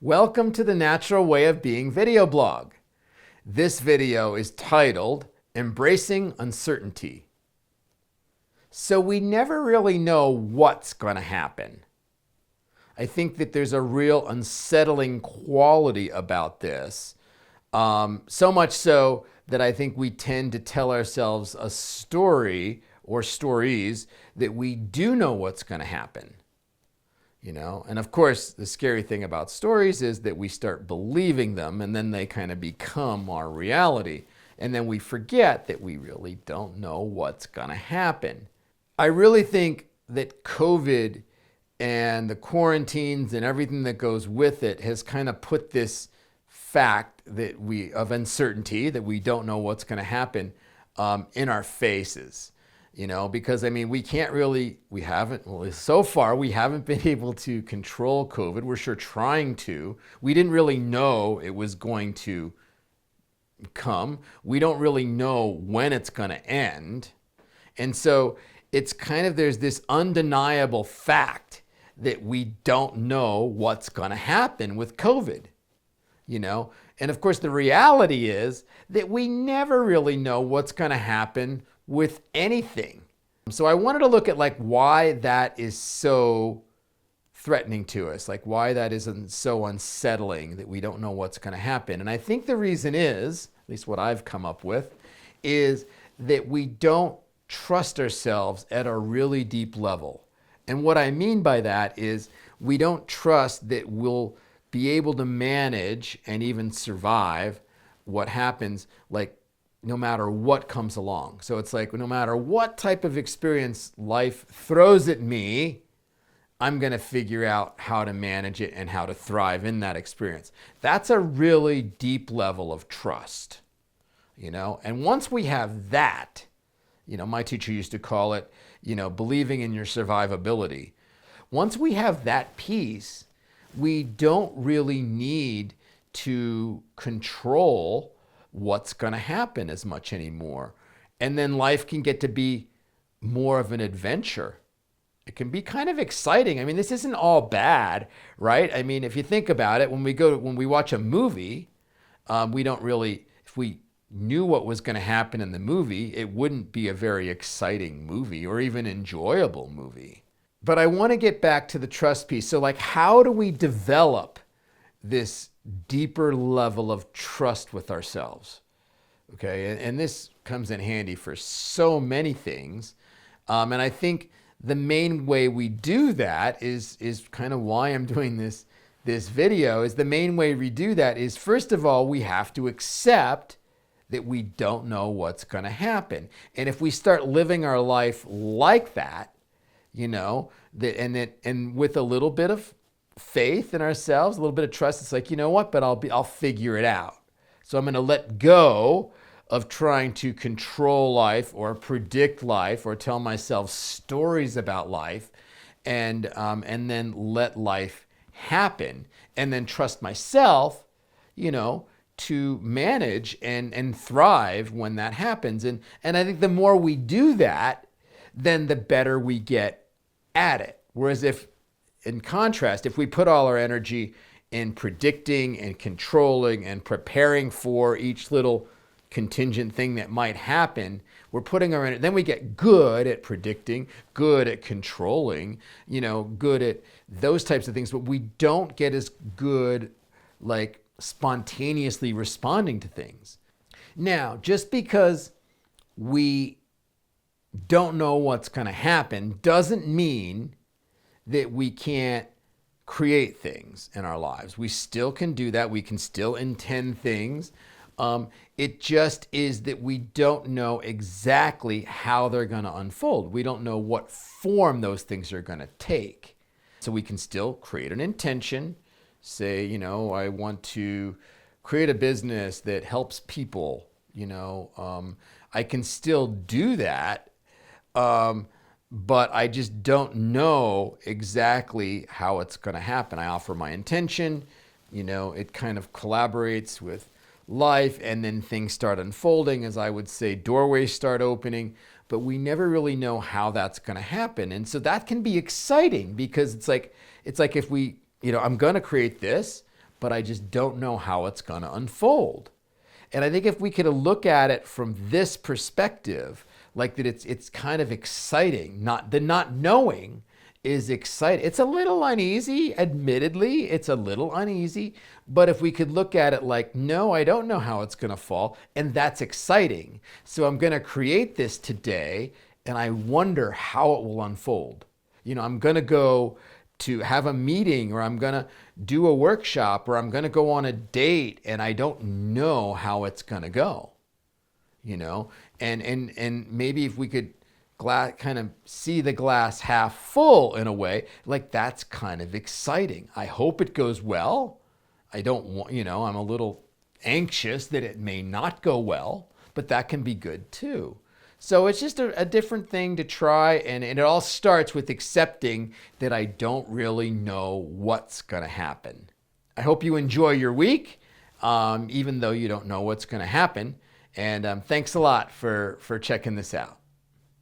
Welcome to the Natural Way of Being video blog. This video is titled Embracing Uncertainty. So we never really know what's going to happen. I think that there's a real unsettling quality about this. So much so that I think we tend to tell ourselves a story or stories that we do know what's going to happen. And of course, the scary thing about stories is that we start believing them and then they kind of become our reality. And then we forget that we really don't know what's going to happen. I really think that COVID and the quarantines and everything that goes with it has kind of put this fact of uncertainty, that we don't know what's going to happen, in our faces. Because so far we haven't been able to control COVID. We're sure trying to. We didn't really know it was going to come. We don't really know when it's going to end. And so it's there's this undeniable fact that we don't know what's going to happen with COVID, And of course, the reality is that we never really know what's going to happen with anything. So I wanted to look at why that is so threatening to us, why that is so unsettling that we don't know what's going to happen. And I think the reason is, at least what I've come up with, is that we don't trust ourselves at a really deep level. And what I mean by that is we don't trust that we'll be able to manage and even survive what happens, no matter what comes along. So it's no matter what type of experience life throws at me, I'm going to figure out how to manage it and how to thrive in that experience. That's a really deep level of trust, And once we have that, my teacher used to call it, believing in your survivability. Once we have that piece, we don't really need to control what's going to happen as much anymore. And then life can get to be more of an adventure. It can be kind of exciting. This isn't all bad, right? If you think about it, when we watch a movie, we don't really, if we knew what was going to happen in the movie, it wouldn't be a very exciting movie or even enjoyable movie. But I want to get back to the trust piece. So how do we develop this deeper level of trust with ourselves? Okay, and this comes in handy for so many things. And I think the main way we do that is kind of why I'm doing this video, is the main way we do that is, first of all, we have to accept that we don't know what's going to happen. And if we start living our life like that, and with a little bit of faith in ourselves, a little bit of trust, it's but I'll figure it out. So I'm going to let go of trying to control life or predict life or tell myself stories about life, and then let life happen, and then trust myself, to manage and thrive when that happens. And I think the more we do that, then the better we get at it. Whereas in contrast, if we put all our energy in predicting and controlling and preparing for each little contingent thing that might happen, we're putting our energy, then we get good at predicting, good at controlling, good at those types of things, but we don't get as good spontaneously responding to things. Now, just because we don't know what's going to happen doesn't mean that we can't create things in our lives. We still can do that. We can still intend things. It just is that we don't know exactly how they're going to unfold. We don't know what form those things are going to take. So we can still create an intention. Say, I want to create a business that helps people. I can still do that. But I just don't know exactly how it's going to happen. I offer my intention, it kind of collaborates with life, and then things start unfolding, as I would say, doorways start opening, but we never really know how that's going to happen. And so that can be exciting, because it's like if we, I'm going to create this, but I just don't know how it's going to unfold. And I think if we could look at it from this perspective, like that it's kind of exciting, not the not knowing is exciting. It's a little uneasy, admittedly, it's a little uneasy, but if we could look at it like, no, I don't know how it's going to fall, and that's exciting. So I'm going to create this today, and I wonder how it will unfold. I'm going to go to have a meeting, or I'm going to do a workshop, or I'm going to go on a date, and I don't know how it's going to go. And maybe if we could kind of see the glass half full in a way, like that's kind of exciting. I hope it goes well. I don't want, I'm a little anxious that it may not go well, but that can be good too. So it's just a different thing to try, and it all starts with accepting that I don't really know what's going to happen. I hope you enjoy your week, even though you don't know what's going to happen. And thanks a lot for checking this out.